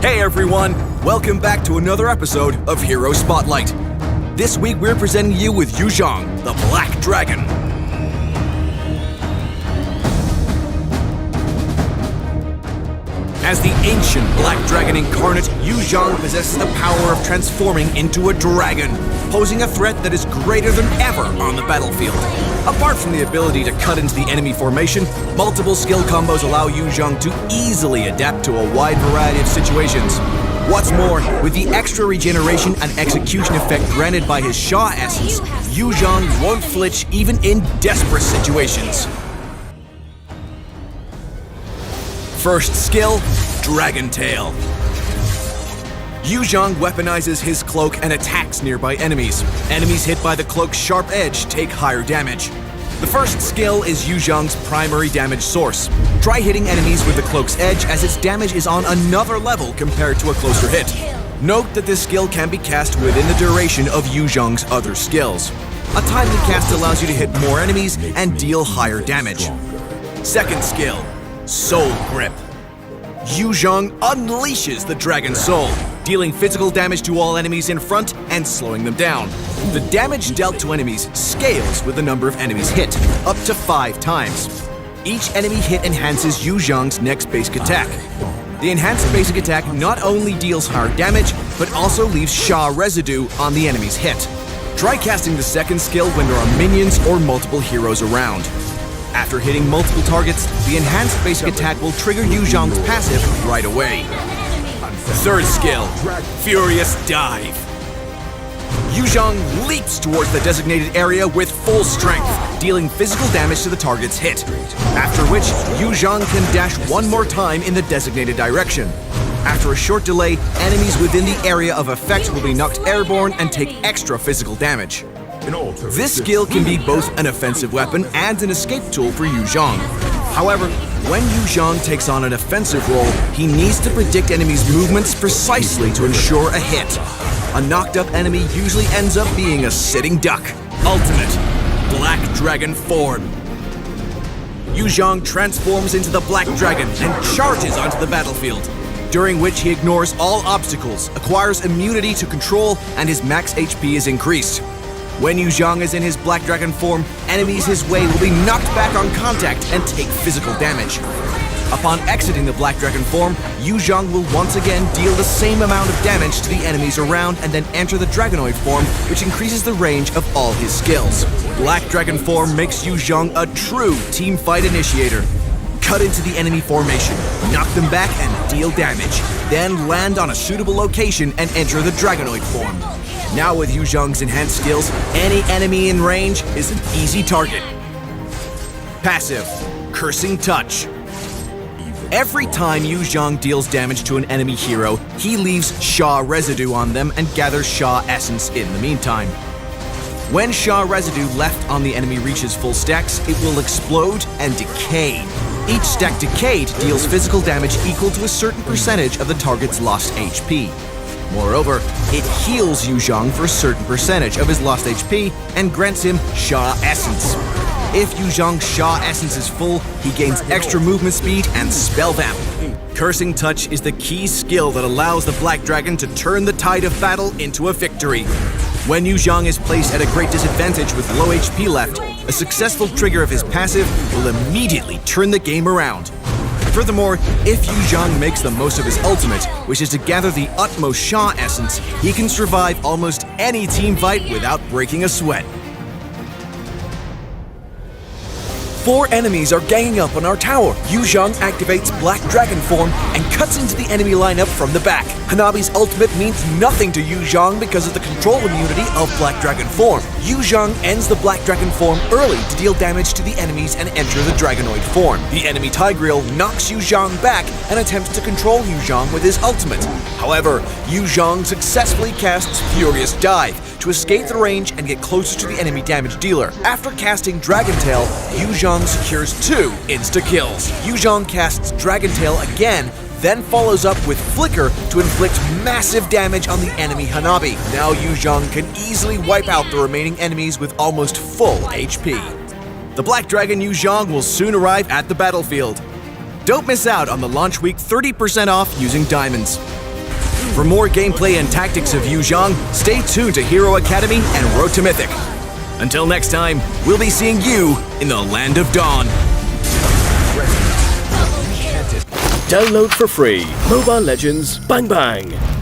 Hey everyone, welcome back to another episode of Hero Spotlight. This week we're presenting you with Zhong, the Black Dragon. As the ancient Black Dragon incarnate, Zhong possesses the power of transforming into a dragon, posing a threat that is greater than ever on the battlefield. Apart from the ability to cut into the enemy formation, multiple skill combos allow Zhong to easily adapt to a wide variety of situations. What's more, with the extra regeneration and execution effect granted by his Sha essence, Zhong won't flinch even in desperate situations. First skill, Dragon Tail. Zhong weaponizes his cloak and attacks nearby enemies. Enemies hit by the cloak's sharp edge take higher damage. The first skill is Zhong's primary damage source. Try hitting enemies with the cloak's edge, as its damage is on another level compared to a closer hit. Note that this skill can be cast within the duration of Zhong's other skills. A timely cast allows you to hit more enemies and deal higher damage. Second skill, Soul Grip. Zhong unleashes the Dragon Soul, dealing physical damage to all enemies in front and slowing them down. The damage dealt to enemies scales with the number of enemies hit, up to 5 times. Each enemy hit enhances Zhong's next basic attack. The enhanced basic attack not only deals higher damage, but also leaves Sha residue on the enemy's hit. Try casting the second skill when there are minions or multiple heroes around. After hitting multiple targets, the enhanced basic attack will trigger Zhong's passive right away. Third skill, Furious Dive. Zhong leaps towards the designated area with full strength, dealing physical damage to the target's hit. After which, Zhong can dash one more time in the designated direction. After a short delay, enemies within the area of effect will be knocked airborne and take extra physical damage. This skill can be both an offensive weapon and an escape tool for Zhong. However, when Zhong takes on an offensive role, he needs to predict enemies' movements precisely to ensure a hit. A knocked-up enemy usually ends up being a sitting duck. Ultimate, Black Dragon Form. Zhong transforms into the Black Dragon and charges onto the battlefield, during which he ignores all obstacles, acquires immunity to control, and his max HP is increased. When Zhong is in his Black Dragon form, enemies his way will be knocked back on contact and take physical damage. Upon exiting the Black Dragon form, Zhong will once again deal the same amount of damage to the enemies around and then enter the Dragonoid form, which increases the range of all his skills. Black Dragon form makes Zhong a true teamfight initiator. Cut into the enemy formation, knock them back and deal damage, then land on a suitable location and enter the Dragonoid form. Now with Zhong's enhanced skills, any enemy in range is an easy target. Passive, Cursing Touch. Every time Zhong deals damage to an enemy hero, he leaves Sha residue on them and gathers Sha essence in the meantime. When Sha residue left on the enemy reaches full stacks, it will explode and decay. Each stack decayed deals physical damage equal to a certain percentage of the target's lost HP. Moreover, it heals Zhong for a certain percentage of his lost HP and grants him Sha Essence. If Zhong's Sha Essence is full, he gains extra movement speed and spell vamp. Cursing Touch is the key skill that allows the Black Dragon to turn the tide of battle into a victory. When Zhong is placed at a great disadvantage with low HP left, a successful trigger of his passive will immediately turn the game around. Furthermore, if Zhong makes the most of his ultimate, which is to gather the utmost Sha essence, he can survive almost any team fight without breaking a sweat. 4 enemies are ganging up on our tower. Zhong activates Black Dragon form and cuts into the enemy lineup from the back. Hanabi's ultimate means nothing to Zhong because of the control immunity of Black Dragon form. Zhong ends the Black Dragon form early to deal damage to the enemies and enter the Dragonoid form. The enemy Tigreal knocks Zhong back and attempts to control Zhong with his ultimate. However, Zhong successfully casts Furious Dive to escape the range and get closer to the enemy damage dealer. After casting Dragon Tail, Zhong secures 2 insta-kills. Zhong casts Dragon Tail again, then follows up with Flicker to inflict massive damage on the enemy Hanabi. Now Zhong can easily wipe out the remaining enemies with almost full HP. The Black Dragon Zhong will soon arrive at the battlefield. Don't miss out on the launch week 30% off using diamonds. For more gameplay and tactics of Yu Zhong, stay tuned to Hero Academy and Road to Mythic. Until next time, we'll be seeing you in the Land of Dawn. Download for free Mobile Legends Bang Bang.